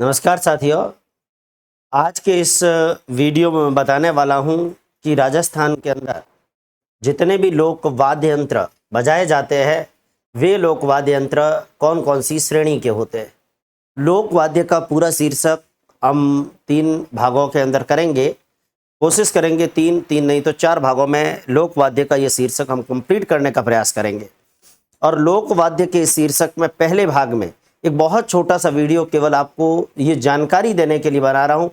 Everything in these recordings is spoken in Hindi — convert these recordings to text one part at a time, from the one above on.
नमस्कार साथियों। आज के इस वीडियो में मैं बताने वाला हूं कि राजस्थान के अंदर जितने भी लोक वाद्य यंत्र बजाए जाते हैं वे लोक वाद्य यंत्र कौन कौन सी श्रेणी के होते हैं। लोक वाद्य का पूरा शीर्षक हम 3 भागों के अंदर करेंगे। कोशिश करेंगे 3 नहीं तो 4 भागों में लोक वाद्य का ये शीर्षक हम कंप्लीट करने का प्रयास करेंगे। और लोक वाद्य के शीर्षक में पहले भाग में एक बहुत छोटा सा वीडियो केवल आपको ये जानकारी देने के लिए बना रहा हूँ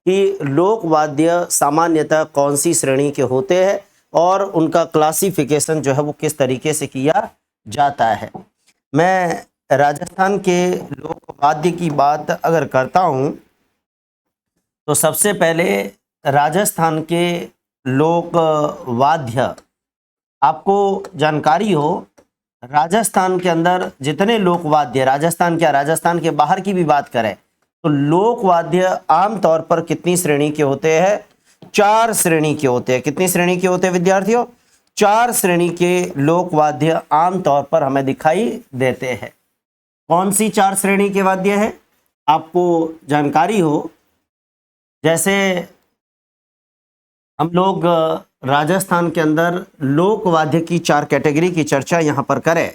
कि लोक वाद्य सामान्यतः कौन सी श्रेणी के होते हैं और उनका क्लासिफिकेशन जो है वो किस तरीके से किया जाता है। मैं राजस्थान के लोक वाद्य की बात अगर करता हूँ तो सबसे पहले राजस्थान के लोक वाद्य आपको जानकारी हो, राजस्थान के अंदर जितने लोक वाद्य, राजस्थान के बाहर की भी बात करें तो लोक वाद्य आमतौर पर कितनी श्रेणी के होते हैं? 4 श्रेणी के होते हैं। कितनी श्रेणी के होते हैं विद्यार्थियों? 4 श्रेणी के लोक वाद्य आमतौर पर हमें दिखाई देते हैं। कौन सी 4 श्रेणी के वाद्य है आपको जानकारी हो? जैसे हम लोग राजस्थान के अंदर लोक वाद्य की 4 कैटेगरी की चर्चा यहाँ पर करें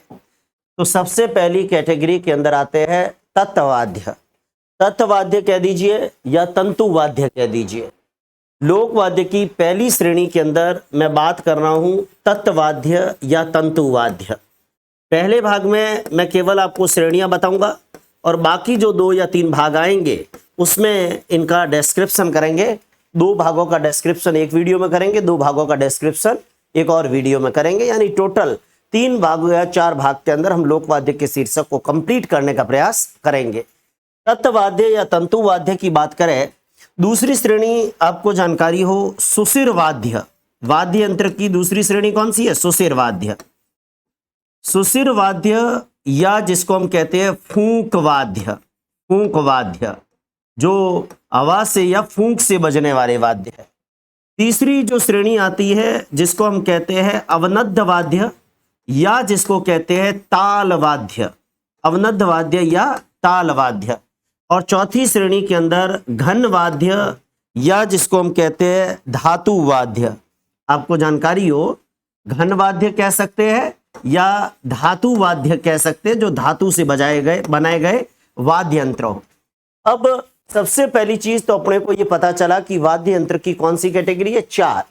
तो सबसे पहली कैटेगरी के अंदर आते हैं तत्वाद्य। तत्वाद्य कह दीजिए या तंतु वाद्य कह दीजिए। लोक वाद्य की पहली श्रेणी के अंदर मैं बात कर रहा हूँ तत्वाद्य या तंतु वाद्य। पहले भाग में मैं केवल आपको श्रेणियां बताऊंगा और बाकी जो 2 या 3 भाग आएंगे उसमें इनका डिस्क्रिप्शन करेंगे। 2 भागों का डिस्क्रिप्शन एक वीडियो में करेंगे, 2 भागों का डिस्क्रिप्शन एक और वीडियो में करेंगे, यानी टोटल 3 भाग या 4 भाग के अंदर हम लोकवाद्य के शीर्षक को कंप्लीट करने का प्रयास करेंगे। तत्वाद्य या तंतु वाद्य की बात करें, दूसरी श्रेणी आपको जानकारी हो सुशिर वाद्य। वाद्य यंत्र की दूसरी श्रेणी कौन सी है? सुशिर वाद्य। सुशिर वाद्य या जिसको हम कहते हैं फूंक वाद्य। फूंक वाद्य जो आवाज से या फूंक से बजने वाले वाद्य है। तीसरी जो श्रेणी आती है जिसको हम कहते हैं अवनद्ध वाद्य या जिसको कहते हैं ताल वाद्य। अवनद्ध वाद्य या ताल वाद्य। और चौथी श्रेणी के अंदर घन वाद्य या जिसको हम कहते हैं धातु वाद्य। आपको जानकारी हो, घन वाद्य कह सकते हैं या धातु वाद्य कह सकते हैं, जो धातु से बनाए गए वाद्य यंत्र हो। अब सबसे पहली चीज तो अपने को ये पता चला कि वाद्य यंत्र की कौन सी कैटेगरी है? 4।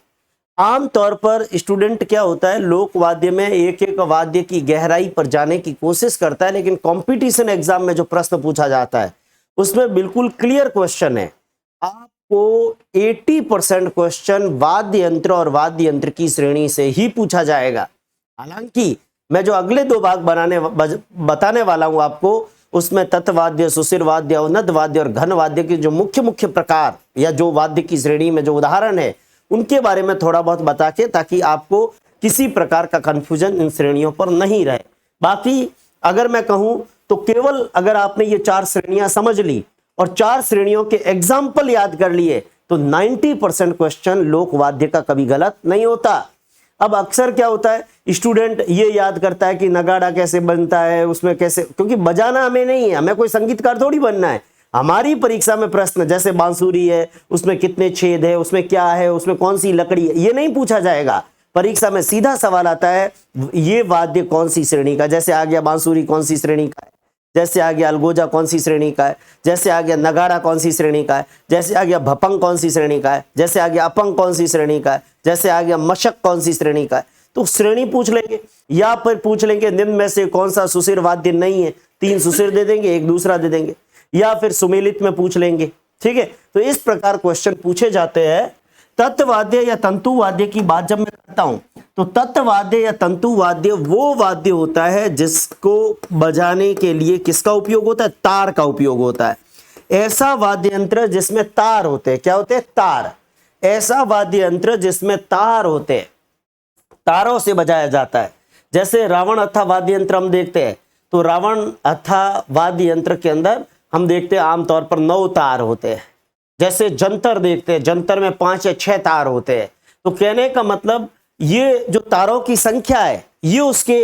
आमतौर पर स्टूडेंट क्या होता है, लोक वाद्य में एक वाद्य की गहराई पर जाने की कोशिश करता है, लेकिन कंपटीशन एग्जाम में जो प्रश्न पूछा जाता है उसमें बिल्कुल क्लियर क्वेश्चन है। आपको 80% क्वेश्चन वाद्य यंत्र और वाद्य यंत्र की श्रेणी से ही पूछा जाएगा। हालांकि मैं जो अगले 2 भाग बताने वाला हूं आपको, उसमें तत्वाद्य, सुशिर वाद्य, अवनद्ध वाद्य और घन वाद्य के जो मुख्य प्रकार या जो वाद्य की श्रेणी में जो उदाहरण है उनके बारे में थोड़ा बहुत बता के, ताकि आपको किसी प्रकार का कंफ्यूजन इन श्रेणियों पर नहीं रहे। बाकी अगर मैं कहूं तो केवल अगर आपने ये 4 श्रेणियां समझ ली और 4 श्रेणियों के एग्जाम्पल याद कर लिए तो 90% क्वेश्चन लोक वाद्य का कभी गलत नहीं होता। अब अक्सर क्या होता है, स्टूडेंट ये याद करता है कि नगाड़ा कैसे बनता है, उसमें कैसे, क्योंकि बजाना हमें नहीं है, हमें कोई संगीतकार थोड़ी बनना है। हमारी परीक्षा में प्रश्न जैसे बांसुरी है, उसमें कितने छेद है, उसमें क्या है, उसमें कौन सी लकड़ी है, ये नहीं पूछा जाएगा। परीक्षा में सीधा सवाल आता है ये वाद्य कौन सी श्रेणी का। जैसे आ गया बांसुरी कौन सी श्रेणी का है, जैसे आ गया अलगोजा कौन सी श्रेणी का है, जैसे आ गया नगाड़ा कौन सी श्रेणी का है, जैसे आ गया भपंग कौन सी श्रेणी का है, जैसे आ गया अपंग कौन सी श्रेणी का है, जैसे आ गया मशक कौन सी श्रेणी का है। तो श्रेणी पूछ लेंगे या फिर पूछ लेंगे निम्न में से कौन सा सुशिर वाद्य नहीं है। 3 सुशिर दे देंगे, 1 दूसरा दे देंगे, या फिर सुमेलित में पूछ लेंगे। ठीक है, तो इस प्रकार क्वेश्चन पूछे जाते हैं। तत्वाद्य या तंतु वाद्य की बात जब मैं करता हूं तो तत्वाद्य या तंतु वाद्य वो वाद्य होता है जिसको बजाने के लिए किसका उपयोग होता है? तार का उपयोग होता है। ऐसा वाद्य यंत्र जिसमें तार होते हैं, क्या होते हैं? तार। ऐसा वाद्य यंत्र जिसमें तार होते हैं, तारों से बजाया जाता है। जैसे रावण हत्था वाद्य यंत्र हम देखते हैं तो रावण हत्था वाद्य यंत्र के अंदर हम देखते हैं आमतौर पर 9 तार होते हैं। जैसे जंतर देखते हैं, जंतर में 5 या 6 तार होते हैं। तो कहने का मतलब ये जो तारों की संख्या है ये उसके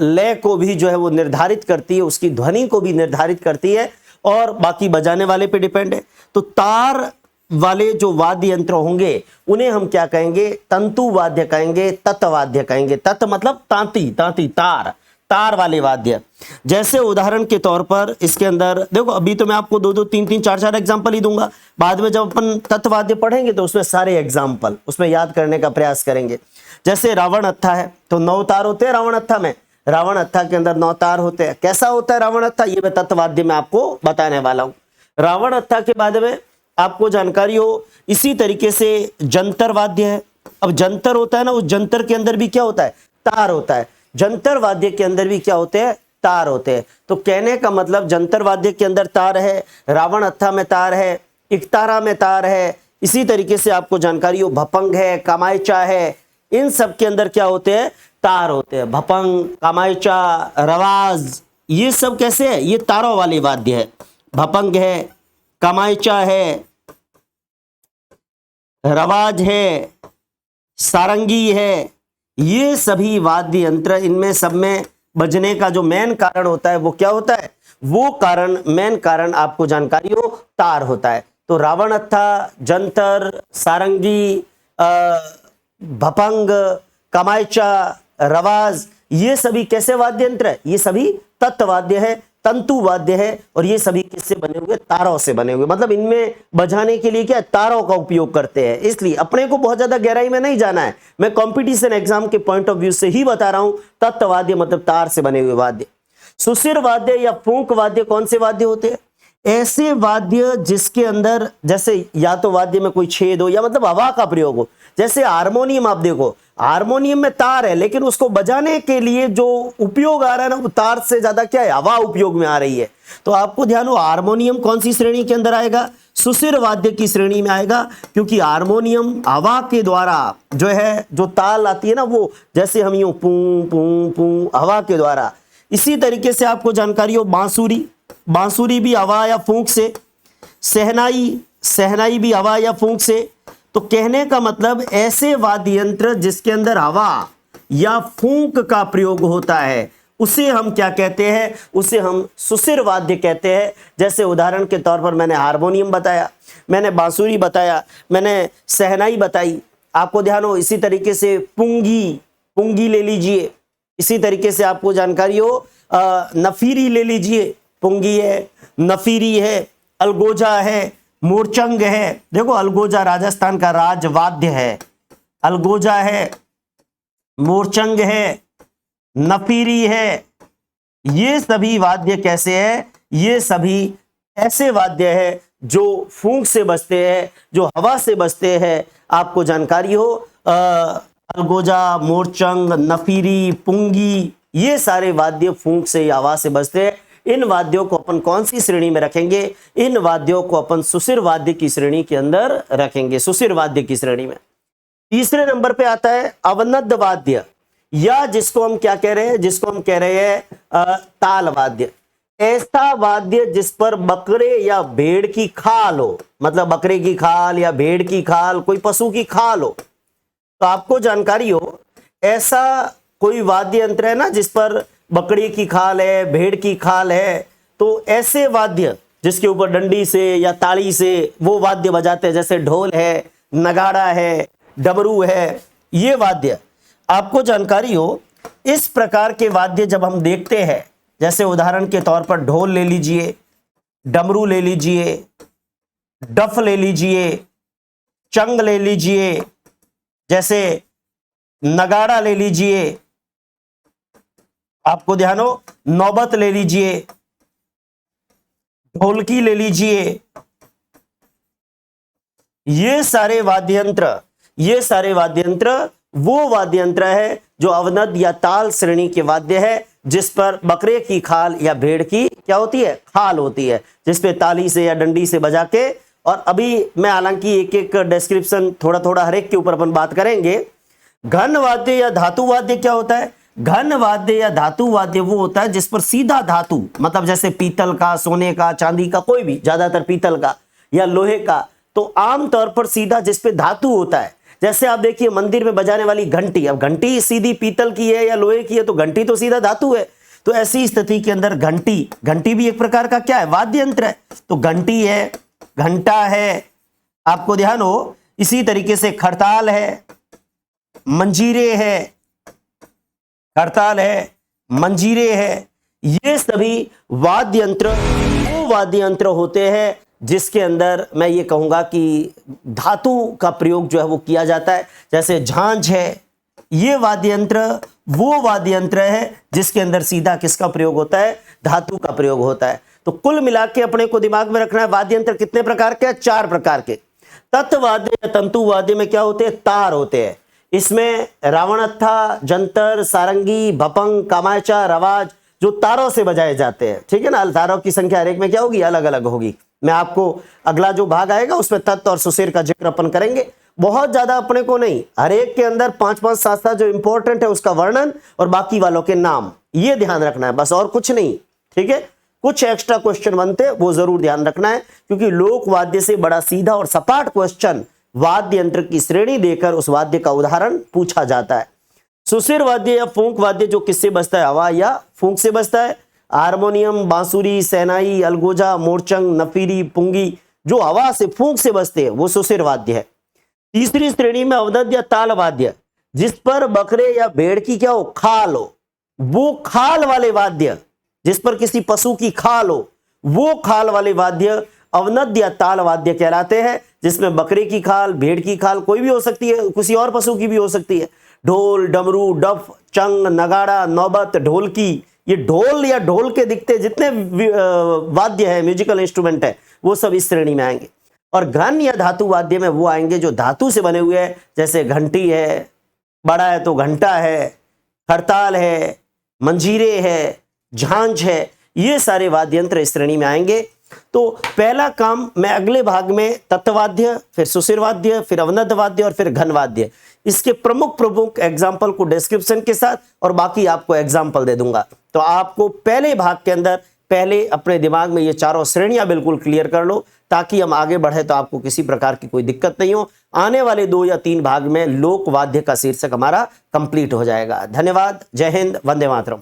लय को भी जो है वो निर्धारित करती है, उसकी ध्वनि को भी निर्धारित करती है और बाकी बजाने वाले पे डिपेंड है। तो तार वाले जो वाद्य यंत्र होंगे उन्हें हम क्या कहेंगे, तंतु वाद्य कहेंगे, तत्वाद्य कहेंगे। तत् मतलब तांती, तांती तार, तार वाले वाद्य। जैसे उदाहरण के तौर पर इसके अंदर देखो, अभी तो मैं आपको 2-2, 3-3, 4-4 एग्जांपल ही दूंगा, बाद में जब अपन तत्वाद्य पढ़ेंगे तो उसमें सारे एग्जांपल उसमें याद करने का प्रयास करेंगे। जैसे रावण अत्था है तो 9 तार होते हैं रावण अत्था में, रावण अत्था के अंदर 9 तार होते हैं। कैसा होता है रावण अत्था, ये मैं तत्वाद्य में आपको बताने वाला हूं। रावण अत्था के बाद में आपको जानकारी हो, इसी तरीके से जंतर वाद्य है। अब जंतर होता है ना, उस जंतर के अंदर भी क्या होता है, तार होता है। जंतर वाद्य के अंदर भी क्या होते हैं, तार होते हैं। तो कहने का मतलब जंतर वाद्य के अंदर तार है, रावण अत्था में तार है, इकतारा में तार है। इसी तरीके से आपको जानकारी हो, भपंग है, कामायचा है, इन सब के अंदर क्या होते हैं, तार होते हैं। भपंग, कामायचा, रवाज, ये सब कैसे है, ये तारों वाले वाद्य है। भपंग है, कामायचा है, रवाज है, सारंगी है, ये सभी वाद्य यंत्र, इनमें सब में बजने का जो मेन कारण होता है वो क्या होता है, वो कारण, मेन कारण आपको जानकारी हो, तार होता है। तो रावण अत्था, जंतर, सारंगी, भपंग, कामायचा, रवाज, ये सभी कैसे वाद्य यंत्र है, ये सभी तत्वाद्य है, तंतु वाद्य है। और ये सभी किससे बने हुए, तारों से बने हुए। मतलब इनमें बजाने के लिए क्या, तारों का उपयोग करते हैं। इसलिए अपने को बहुत ज्यादा गहराई में नहीं जाना है, मैं कंपटीशन एग्जाम के पॉइंट ऑफ व्यू से ही बता रहा हूं। तत्वाद्य मतलब तार से बने हुए वाद्य। सुशिर वाद्य या फूंक वाद्य कौन से वाद्य होते हैं, ऐसे वाद्य जिसके अंदर जैसे या तो वाद्य में कोई छेद हो या मतलब हवा का प्रयोग हो। जैसे हारमोनियम, आप देखो हारमोनियम में तार है, लेकिन उसको बजाने के लिए जो उपयोग आ रहा है ना, वो तार से ज्यादा क्या है, हवा उपयोग में आ रही है। तो आपको ध्यान हो, हारमोनियम कौन सी श्रेणी के अंदर आएगा, सुशिर वाद्य की श्रेणी में आएगा। क्योंकि हारमोनियम हवा के द्वारा जो है, जो ताल आती है ना, वो जैसे हम यूं पू पू पू, हवा के द्वारा। इसी तरीके से आपको जानकारी हो, बांसुरी, बांसुरी भी हवा या फूंक से। सहनाई, सहनाई भी हवा या फूंक से। तो कहने का मतलब ऐसे वाद्य यंत्र जिसके अंदर हवा या फूंक का प्रयोग होता है, उसे हम क्या कहते हैं, उसे हम सुशिर वाद्य कहते हैं। जैसे उदाहरण के तौर पर मैंने हारमोनियम बताया, मैंने बांसुरी बताया, मैंने सहनाई बताई, आपको ध्यान हो। इसी तरीके से पुंगी, पुंगी ले लीजिए। इसी तरीके से आपको जानकारी हो, नफीरी ले लीजिए, पुंगी है, नफीरी है, अलगोजा है, मोरचंग है। देखो अलगोजा राजस्थान का राजवाद्य है, अलगोजा है, मोरचंग है, नफीरी है। ये सभी वाद्य कैसे हैं, ये सभी ऐसे वाद्य है जो फूंक से बजते हैं, जो हवा से बजते हैं। आपको जानकारी हो, अलगोजा, मोरचंग, नफीरी, पुंगी, ये सारे वाद्य फूंक से या हवा से बजते हैं। इन वाद्यों को अपन कौन सी श्रेणी में रखेंगे, इन वाद्यों को अपन सुशिर वाद्य की श्रेणी के अंदर रखेंगे, सुशिर वाद्य की श्रेणी में। तीसरे नंबर पे आता है अवनद्ध वाद्य, या जिसको हम क्या कह रहे हैं, जिसको हम कह रहे हैं ताल वाद्य। ऐसा वाद्य जिस पर बकरे या भेड़ की खाल हो, मतलब बकरे की खाल या भेड़ की खाल, कोई पशु की खाल हो। तो आपको जानकारी हो, ऐसा कोई वाद्य यंत्र है ना जिस पर बकरी की खाल है, भेड़ की खाल है, तो ऐसे वाद्य जिसके ऊपर डंडी से या ताली से वो वाद्य बजाते हैं, जैसे ढोल है, नगाड़ा है, डमरू है, ये वाद्य। आपको जानकारी हो, इस प्रकार के वाद्य जब हम देखते हैं, जैसे उदाहरण के तौर पर ढोल ले लीजिए, डमरू ले लीजिए, डफ ले लीजिए, चंग ले लीजिए, जैसे नगाड़ा ले लीजिए, आपको ध्यान हो, नौबत ले लीजिए, ढोलकी ले लीजिए। ये सारे वाद्ययंत्र, ये सारे वाद्ययंत्र वो वाद्ययंत्र है जो अवनद या ताल श्रेणी के वाद्य है, जिस पर बकरे की खाल या भेड़ की क्या होती है, खाल होती है, जिसपे ताली से या डंडी से बजा के। और अभी मैं हालांकि एक एक डिस्क्रिप्शन थोड़ा थोड़ा हर एक के ऊपर अपन बात करेंगे। घन वाद्य या धातु वाद्य क्या होता है, घन वाद्य या धातु वाद्य वो होता है जिस पर सीधा धातु, मतलब जैसे पीतल का, सोने का, चांदी का, कोई भी, ज्यादातर पीतल का या लोहे का, तो आमतौर पर सीधा जिस पे धातु होता है। जैसे आप देखिए मंदिर में बजाने वाली घंटी, अब घंटी सीधी पीतल की है या लोहे की है, तो घंटी तो सीधा धातु है। तो ऐसी स्थिति के अंदर घंटी, घंटी भी एक प्रकार का क्या है, वाद्य यंत्र है। तो घंटी है, घंटा है, आपको ध्यान हो। इसी तरीके से खड़ताल है, मंजीरे है, खड़ताल है, मंजीरे है। ये सभी वाद्य यंत्र वो वाद्य यंत्र होते हैं जिसके अंदर मैं ये कहूंगा कि धातु का प्रयोग जो है वो किया जाता है। जैसे झांझ है, ये वाद्य यंत्र वो वाद्य यंत्र है जिसके अंदर सीधा किसका प्रयोग होता है, धातु का प्रयोग होता है। तो कुल मिला के अपने को दिमाग में रखना है, वाद्य यंत्र कितने प्रकार के हैं, 4 प्रकार के। तत्वाद्य या तंतु वाद्य में क्या होते हैं, तार होते हैं। इसमें रावणत्था, जंतर, सारंगी, भपंग, कामाचा, रवाज जो तारों से बजाए जाते हैं, ठीक है ना। तारों की संख्या हर एक में क्या होगी, अलग अलग होगी। मैं आपको अगला जो भाग आएगा उसमें तत्व और सुसिर का जिक्र अपन करेंगे। बहुत ज्यादा अपने को नहीं, हर एक के अंदर 5-5, 7-7 जो इंपॉर्टेंट है उसका वर्णन और बाकी वालों के नाम, ये ध्यान रखना है, बस और कुछ नहीं, ठीक है। कुछ एक्स्ट्रा क्वेश्चन बनते वो जरूर ध्यान रखना है, क्योंकि लोक वाद्य से बड़ा सीधा और सपाट क्वेश्चन वाद्य यंत्र की श्रेणी देकर उस वाद्य का उदाहरण पूछा जाता है। सुसिर वाद्य या फूंक वाद्य जो किससे बजता है, हवा या फूंक से बजता है। हारमोनियम, बांसुरी, सैनाई, अलगोजा, मोरचंग, नफीरी, पुंगी जो हवा से फूंक से बजते हैं वो सुसिर वाद्य है। तीसरी श्रेणी में अवदद या ताल वाद्य, जिस पर बकरे या भेड़ की क्या हो, खाल हो, वो खाल वाले वाद्य, जिस पर किसी पशु की खाल हो, वो खाल वाले वाद्य अवनद या ताल वाद्य कहलाते हैं। जिसमें बकरे की खाल, भेड़ की खाल कोई भी हो सकती है, किसी और पशु की भी हो सकती है। ढोल, डमरू, डफ, चंग, नगाड़ा, नौबत, ढोलकी, ये ढोल या ढोल के दिखते जितने वाद्य है, म्यूजिकल इंस्ट्रूमेंट है, वो सब इस श्रेणी में आएंगे। और घन या धातु वाद्य में वो आएंगे जो धातु से बने हुए हैं, जैसे घंटी है, बड़ा है तो घंटा है, खड़ताल है, मंजीरे है, झांझ है, ये सारे वाद्य यंत्र इस श्रेणी में आएंगे। तो पहला काम मैं अगले भाग में तत्वाद्य, फिर सुसिर वाद्य, फिर अवनद वाद्य और फिर घन वाद्य, इसके प्रमुख एग्जाम्पल को डिस्क्रिप्शन के साथ और बाकी आपको एग्जाम्पल दे दूंगा। तो आपको पहले भाग के अंदर पहले अपने दिमाग में ये चारों श्रेणियां बिल्कुल क्लियर कर लो, ताकि हम आगे बढ़े तो आपको किसी प्रकार की कोई दिक्कत नहीं हो। आने वाले 2 या 3 भाग में लोक वाद्य का शीर्षक हमारा कंप्लीट हो जाएगा। धन्यवाद, जय हिंद, वंदे मातरम।